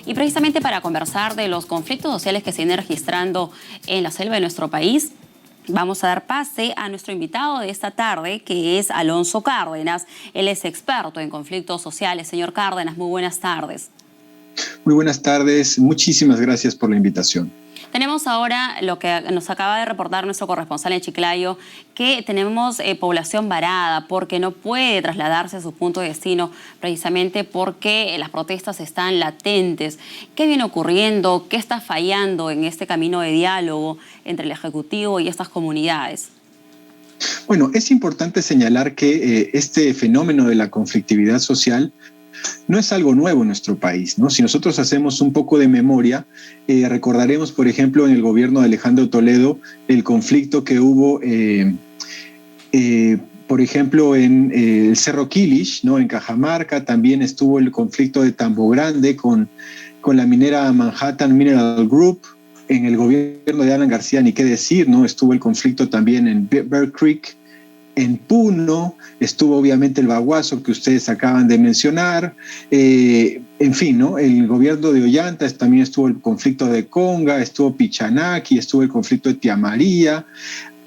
Y precisamente para conversar de los conflictos sociales que se vienen registrando en la selva de nuestro país, vamos a dar pase a nuestro invitado de esta tarde, que es Alonso Cárdenas. Él es experto en conflictos sociales. Señor Cárdenas, muy buenas tardes. Muy buenas tardes. Muchísimas gracias por la invitación. Tenemos ahora lo que nos acaba de reportar nuestro corresponsal en Chiclayo, que tenemos población varada porque no puede trasladarse a su punto de destino, precisamente porque las protestas están latentes. ¿Qué viene ocurriendo? ¿Qué está fallando en este camino de diálogo entre el Ejecutivo y estas comunidades? Bueno, es importante señalar que este fenómeno de la conflictividad social no es algo nuevo en nuestro país, ¿no? Si nosotros hacemos un poco de memoria, recordaremos, por ejemplo, en el gobierno de Alejandro Toledo, el conflicto que hubo, por ejemplo, en el Cerro Quilich, ¿no? En Cajamarca. También estuvo el conflicto de Tambo Grande con la minera Manhattan Mineral Group. En el gobierno de Alan García, ni qué decir, ¿no? Estuvo el conflicto también en Bear Creek. En Puno estuvo obviamente el Baguazo que ustedes acaban de mencionar, en fin, ¿no? El gobierno de Ollanta también estuvo el conflicto de Conga, estuvo Pichanaki, estuvo el conflicto de Tía María.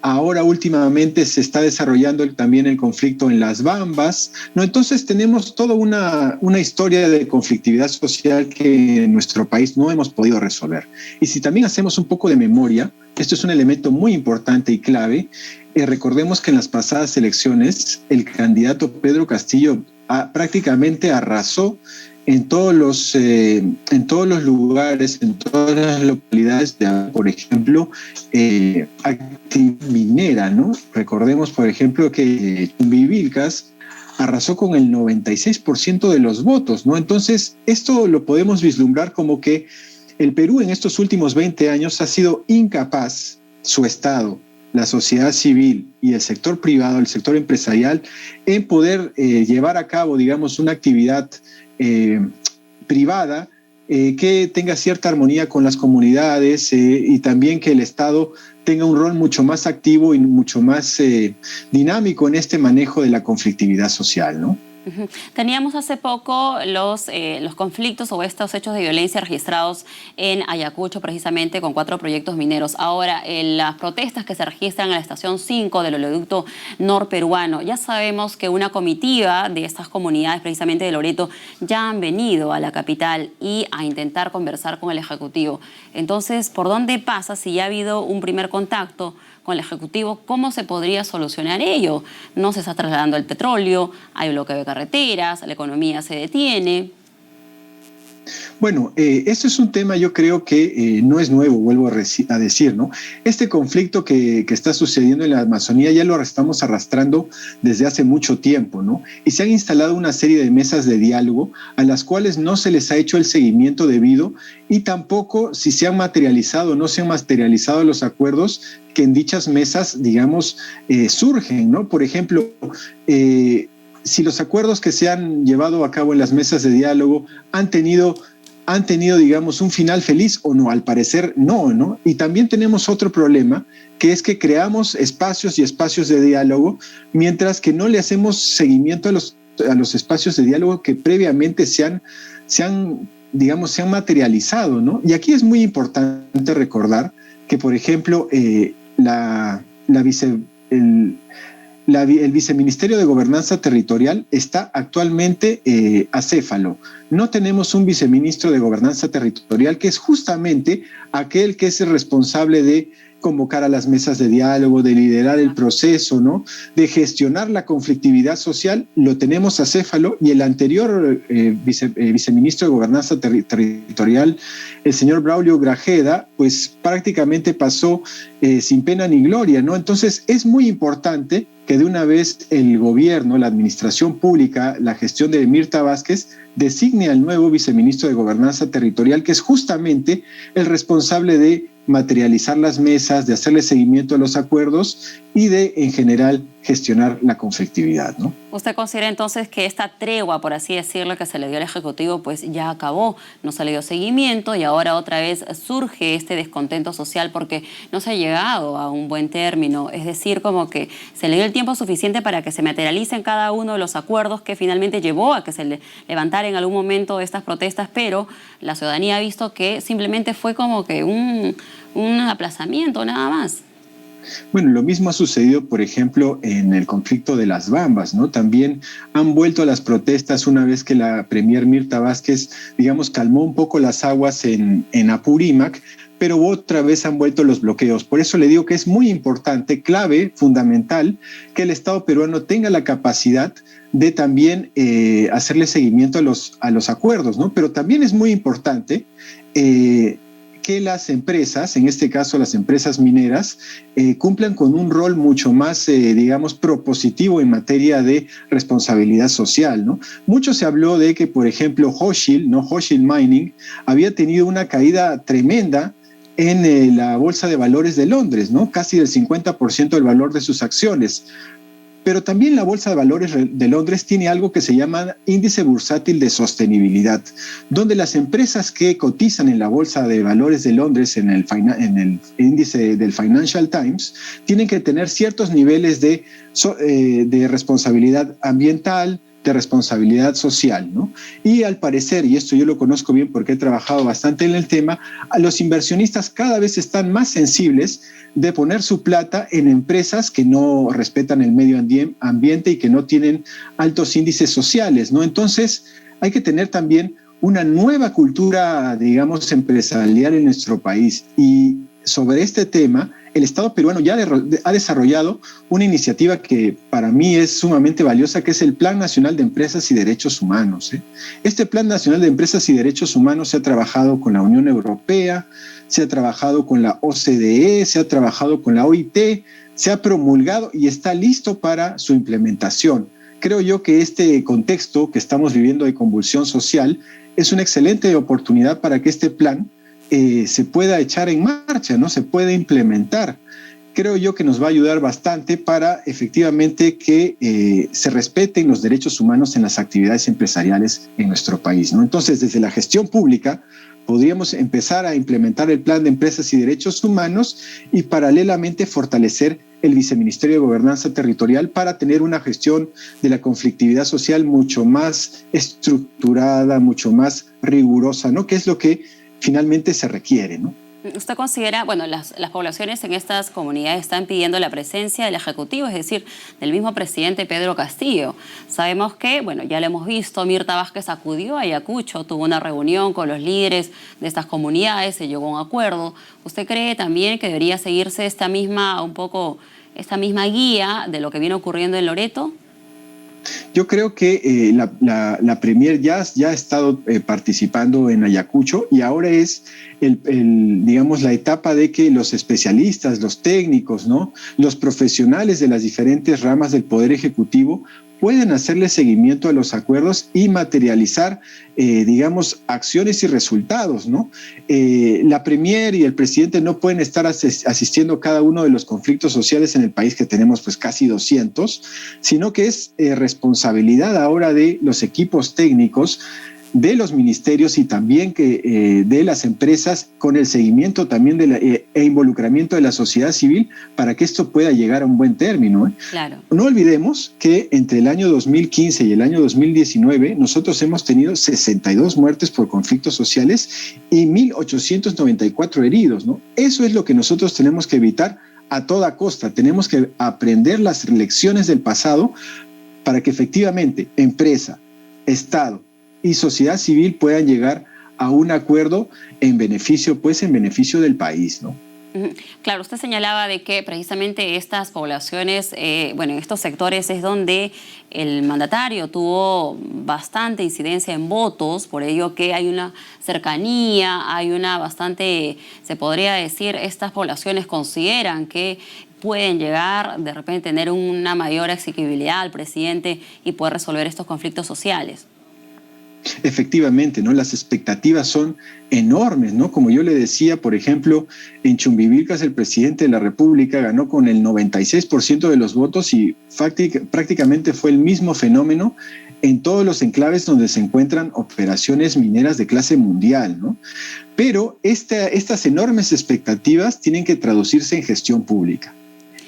Ahora últimamente se está desarrollando también el conflicto en Las Bambas, ¿no? Entonces tenemos toda una historia de conflictividad social que en nuestro país no hemos podido resolver. Y si también hacemos un poco de memoria, esto es un elemento muy importante y clave. Recordemos que en las pasadas elecciones el candidato Pedro Castillo prácticamente arrasó en todos los lugares, en todas las localidades, por ejemplo, actividad minera, ¿no? Recordemos, por ejemplo, que Chumbivilcas arrasó con el 96% de los votos, ¿no? Entonces, esto lo podemos vislumbrar como que el Perú en estos últimos 20 años ha sido incapaz, su Estado, la sociedad civil y el sector privado, el sector empresarial, en poder llevar a cabo, digamos, una actividad privada que tenga cierta armonía con las comunidades y también que el Estado tenga un rol mucho más activo y mucho más dinámico en este manejo de la conflictividad social, ¿no? Teníamos hace poco los conflictos o estos hechos de violencia registrados en Ayacucho, precisamente con 4 proyectos mineros. Ahora, las protestas que se registran en la estación 5 del oleoducto norperuano, ya sabemos que una comitiva de estas comunidades, precisamente de Loreto, ya han venido a la capital y a intentar conversar con el Ejecutivo. Entonces, ¿por dónde pasa si ya ha habido un primer contacto con el Ejecutivo? ¿Cómo se podría solucionar ello? No se está trasladando el petróleo, hay bloqueo de carreteras, la economía se detiene. Bueno, esto es un tema, yo creo que no es nuevo, vuelvo a decir, ¿no? Este conflicto que está sucediendo en la Amazonía ya lo estamos arrastrando desde hace mucho tiempo, ¿no? Y se han instalado una serie de mesas de diálogo a las cuales no se les ha hecho el seguimiento debido y tampoco si se han materializado o no se han materializado los acuerdos que en dichas mesas, digamos, surgen, ¿no? Por ejemplo, si los acuerdos que se han llevado a cabo en las mesas de diálogo han tenido, digamos, un final feliz o no. Al parecer no, ¿no? Y también tenemos otro problema, que es que creamos espacios y espacios de diálogo, mientras que no le hacemos seguimiento a los espacios de diálogo que previamente se han materializado, ¿no? Y aquí es muy importante recordar que, por ejemplo, el Viceministerio de Gobernanza Territorial está actualmente acéfalo. No tenemos un viceministro de Gobernanza Territorial que es justamente aquel que es el responsable de convocar a las mesas de diálogo, de liderar el proceso, ¿no? De gestionar la conflictividad social. Lo tenemos acéfalo y el anterior viceministro de Gobernanza Territorial, el señor Braulio Grajeda, pues prácticamente pasó sin pena ni gloria, ¿no? Entonces es muy importante que de una vez el gobierno, la administración pública, la gestión de Mirta Vázquez, designe al nuevo viceministro de Gobernanza Territorial, que es justamente el responsable de materializar las mesas, de hacerle seguimiento a los acuerdos y de, en general, gestionar la conflictividad, ¿no? ¿Usted considera entonces que esta tregua, por así decirlo, que se le dio al Ejecutivo, pues ya acabó, no se le dio seguimiento y ahora otra vez surge este descontento social porque no se ha llegado a un buen término? Es decir, como que se le dio el tiempo suficiente para que se materialicen cada uno de los acuerdos que finalmente llevó a que se levantara en algún momento estas protestas, pero la ciudadanía ha visto que simplemente fue como que un aplazamiento nada más. Bueno, lo mismo ha sucedido, por ejemplo, en el conflicto de las Bambas, ¿no? También han vuelto a las protestas una vez que la premier Mirta Vázquez, digamos, calmó un poco las aguas en Apurímac, pero otra vez han vuelto los bloqueos. Por eso le digo que es muy importante, clave, fundamental, que el Estado peruano tenga la capacidad de también hacerle seguimiento a los acuerdos, ¿no? Pero también es muy importante que las empresas, en este caso las empresas mineras, cumplan con un rol mucho más, digamos, propositivo en materia de responsabilidad social, ¿no? Mucho se habló de que, por ejemplo, Hochschild, ¿no? Hochschild Mining, había tenido una caída tremenda en la Bolsa de Valores de Londres, ¿no? Casi del 50% del valor de sus acciones. Pero también la Bolsa de Valores de Londres tiene algo que se llama índice bursátil de sostenibilidad, donde las empresas que cotizan en la Bolsa de Valores de Londres, en el índice del Financial Times, tienen que tener ciertos niveles de responsabilidad ambiental, de responsabilidad social, ¿no? Y al parecer, y esto yo lo conozco bien porque he trabajado bastante en el tema, a los inversionistas cada vez están más sensibles de poner su plata en empresas que no respetan el medio ambiente y que no tienen altos índices sociales, ¿no? Entonces, hay que tener también una nueva cultura, digamos, empresarial en nuestro país. Y sobre este tema, el Estado peruano ya ha desarrollado una iniciativa que para mí es sumamente valiosa, que es el Plan Nacional de Empresas y Derechos Humanos. Este Plan Nacional de Empresas y Derechos Humanos se ha trabajado con la Unión Europea, se ha trabajado con la OCDE, se ha trabajado con la OIT, se ha promulgado y está listo para su implementación. Creo yo que este contexto que estamos viviendo de convulsión social es una excelente oportunidad para que este plan se pueda echar en marcha, ¿no? Se puede implementar. Creo yo que nos va a ayudar bastante para efectivamente que se respeten los derechos humanos en las actividades empresariales en nuestro país, ¿no? Entonces, desde la gestión pública podríamos empezar a implementar el Plan de Empresas y Derechos Humanos y paralelamente fortalecer el Viceministerio de Gobernanza Territorial para tener una gestión de la conflictividad social mucho más estructurada, mucho más rigurosa, ¿no? Que es lo que finalmente se requiere, ¿no? ¿Usted considera, bueno, las poblaciones en estas comunidades están pidiendo la presencia del Ejecutivo, es decir, del mismo presidente Pedro Castillo? Sabemos que, bueno, ya lo hemos visto, Mirta Vázquez acudió a Ayacucho, tuvo una reunión con los líderes de estas comunidades, se llegó a un acuerdo. ¿Usted cree también que debería seguirse esta misma guía de lo que viene ocurriendo en Loreto? Yo creo que la Premier ya ha estado participando en Ayacucho y ahora es digamos, la etapa de que los especialistas, los técnicos, ¿no? Los profesionales de las diferentes ramas del Poder Ejecutivo pueden hacerle seguimiento a los acuerdos y materializar, digamos, acciones y resultados, ¿no? La Premier y el presidente no pueden estar asistiendo a cada uno de los conflictos sociales en el país, que tenemos pues casi 200, sino que es responsabilidad ahora de los equipos técnicos, de los ministerios y también de las empresas, con el seguimiento también e involucramiento de la sociedad civil para que esto pueda llegar a un buen término, ¿eh? Claro. No olvidemos que entre el año 2015 y el año 2019 nosotros hemos tenido 62 muertes por conflictos sociales y 1.894 heridos, ¿no? Eso es lo que nosotros tenemos que evitar a toda costa. Tenemos que aprender las lecciones del pasado para que efectivamente empresa, Estado y sociedad civil puedan llegar a un acuerdo en beneficio del país, ¿no? Claro, usted señalaba de que precisamente estas poblaciones, bueno, en estos sectores es donde el mandatario tuvo bastante incidencia en votos, por ello que hay una cercanía, hay una bastante, se podría decir, estas poblaciones consideran que pueden llegar de repente a tener una mayor asequibilidad al presidente y poder resolver estos conflictos sociales. Efectivamente, ¿no? Las expectativas son enormes, ¿no? Como yo le decía, por ejemplo, en Chumbivilcas el presidente de la República ganó con el 96% de los votos y prácticamente fue el mismo fenómeno en todos los enclaves donde se encuentran operaciones mineras de clase mundial, ¿no? Pero estas enormes expectativas tienen que traducirse en gestión pública.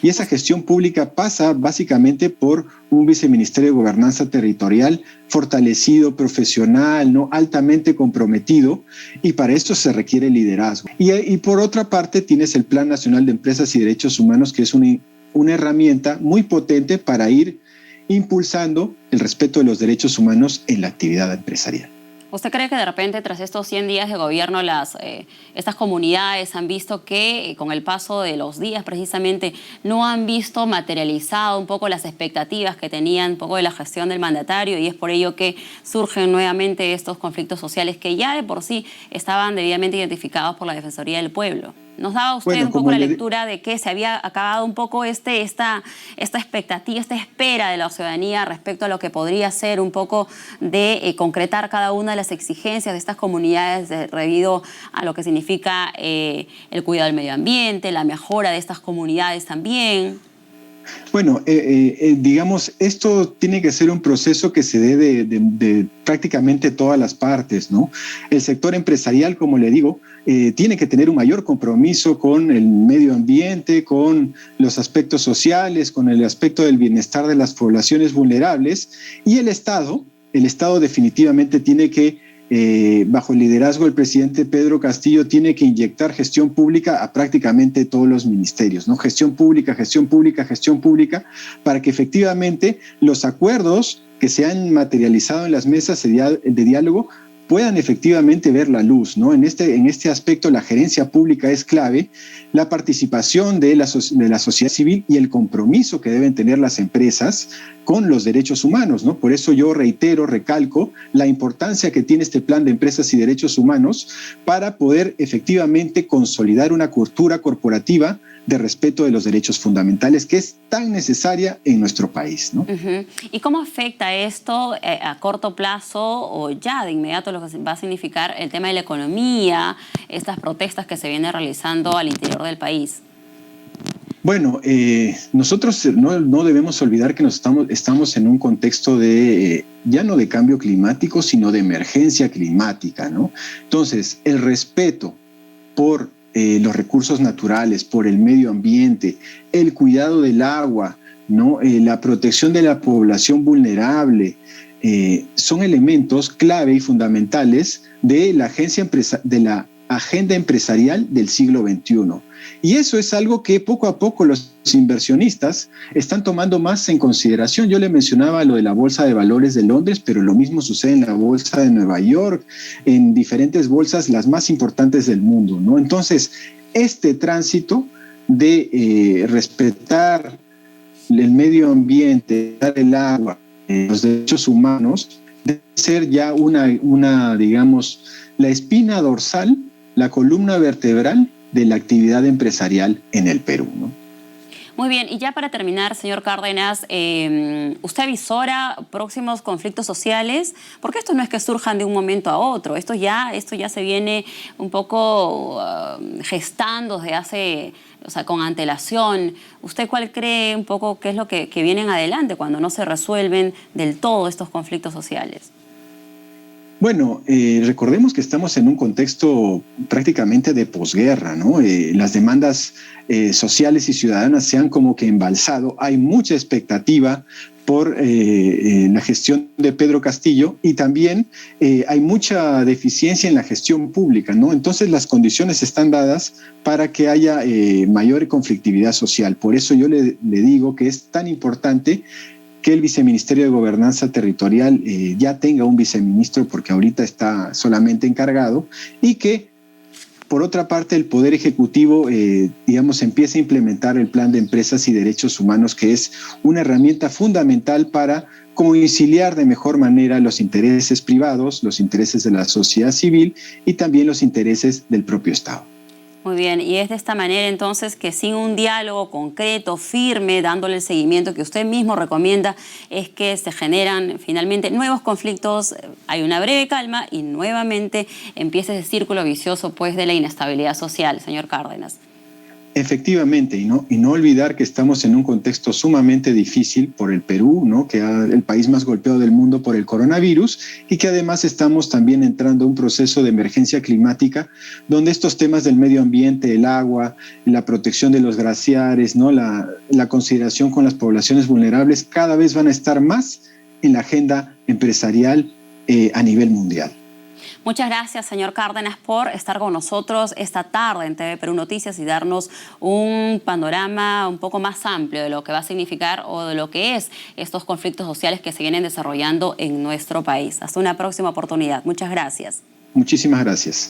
Y esa gestión pública pasa básicamente por un viceministerio de Gobernanza Territorial fortalecido, profesional, ¿no? Altamente comprometido, y para esto se requiere liderazgo. Y por otra parte tienes el Plan Nacional de Empresas y Derechos Humanos, que es una herramienta muy potente para ir impulsando el respeto de los derechos humanos en la actividad empresarial. ¿Usted cree que de repente tras estos 100 días de gobierno estas comunidades han visto que con el paso de los días precisamente no han visto materializado un poco las expectativas que tenían un poco de la gestión del mandatario, y es por ello que surgen nuevamente estos conflictos sociales que ya de por sí estaban debidamente identificados por la Defensoría del Pueblo? ¿Nos daba usted un poco la lectura de que se había acabado un poco esta expectativa, esta espera de la ciudadanía respecto a lo que podría ser un poco de concretar cada una de las exigencias de estas comunidades debido a lo que significa el cuidado del medio ambiente, la mejora de estas comunidades también? Bueno, digamos, esto tiene que ser un proceso que se dé de prácticamente todas las partes, ¿no? El sector empresarial, como le digo, tiene que tener un mayor compromiso con el medio ambiente, con los aspectos sociales, con el aspecto del bienestar de las poblaciones vulnerables, y el Estado definitivamente tiene que bajo el liderazgo del presidente Pedro Castillo, tiene que inyectar gestión pública a prácticamente todos los ministerios, ¿no? Gestión pública, para que efectivamente los acuerdos que se han materializado en las mesas de diálogo puedan efectivamente ver la luz, ¿no? En este aspecto la gerencia pública es clave, la participación de la sociedad civil y el compromiso que deben tener las empresas con los derechos humanos, ¿no? Por eso yo recalco la importancia que tiene este plan de empresas y derechos humanos para poder efectivamente consolidar una cultura corporativa de respeto de los derechos fundamentales que es tan necesaria en nuestro país, ¿no? ¿Y cómo afecta esto a corto plazo o ya de inmediato lo que va a significar el tema de la economía, estas protestas que se vienen realizando al interior del país? Bueno, nosotros no debemos olvidar que estamos en un contexto ya no de cambio climático, sino de emergencia climática, ¿no? Entonces, el respeto por los recursos naturales, por el medio ambiente, el cuidado del agua, ¿no? La protección de la población vulnerable, son elementos clave y fundamentales de la agenda empresarial del siglo XXI. Y eso es algo que poco a poco los inversionistas están tomando más en consideración. Yo le mencionaba lo de la Bolsa de Valores de Londres, pero lo mismo sucede en la Bolsa de Nueva York, en diferentes bolsas, las más importantes del mundo, ¿no? Entonces, este tránsito de respetar el medio ambiente, dar el agua, los derechos humanos, debe ser ya digamos, la espina dorsal, la columna vertebral de la actividad empresarial en el Perú, ¿no? Muy bien, y ya para terminar, señor Cárdenas, ¿usted avisora próximos conflictos sociales? Porque esto no es que surjan de un momento a otro, esto ya se viene un poco gestando desde hace, con antelación. ¿Usted cuál cree un poco que es lo que viene en adelante cuando no se resuelven del todo estos conflictos sociales? Bueno, recordemos que estamos en un contexto prácticamente de posguerra, ¿no? Las demandas sociales y ciudadanas se han como que embalsado. Hay mucha expectativa por la gestión de Pedro Castillo y también hay mucha deficiencia en la gestión pública, ¿no? Entonces las condiciones están dadas para que haya mayor conflictividad social. Por eso yo le digo que es tan importante que el Viceministerio de Gobernanza Territorial ya tenga un viceministro, porque ahorita está solamente encargado, y que, por otra parte, el Poder Ejecutivo, empiece a implementar el Plan de Empresas y Derechos Humanos, que es una herramienta fundamental para conciliar de mejor manera los intereses privados, los intereses de la sociedad civil y también los intereses del propio Estado. Muy bien, y es de esta manera entonces que sin un diálogo concreto, firme, dándole el seguimiento que usted mismo recomienda, es que se generan finalmente nuevos conflictos, hay una breve calma y nuevamente empieza ese círculo vicioso pues de la inestabilidad social, señor Cárdenas. Efectivamente, y no olvidar que estamos en un contexto sumamente difícil por el Perú, ¿no? Que es el país más golpeado del mundo por el coronavirus, y que además estamos también entrando a un proceso de emergencia climática, donde estos temas del medio ambiente, el agua, la protección de los glaciares, ¿no? La consideración con las poblaciones vulnerables, cada vez van a estar más en la agenda empresarial a nivel mundial. Muchas gracias, señor Cárdenas, por estar con nosotros esta tarde en TV Perú Noticias y darnos un panorama un poco más amplio de lo que va a significar o de lo que es estos conflictos sociales que se vienen desarrollando en nuestro país. Hasta una próxima oportunidad. Muchas gracias. Muchísimas gracias.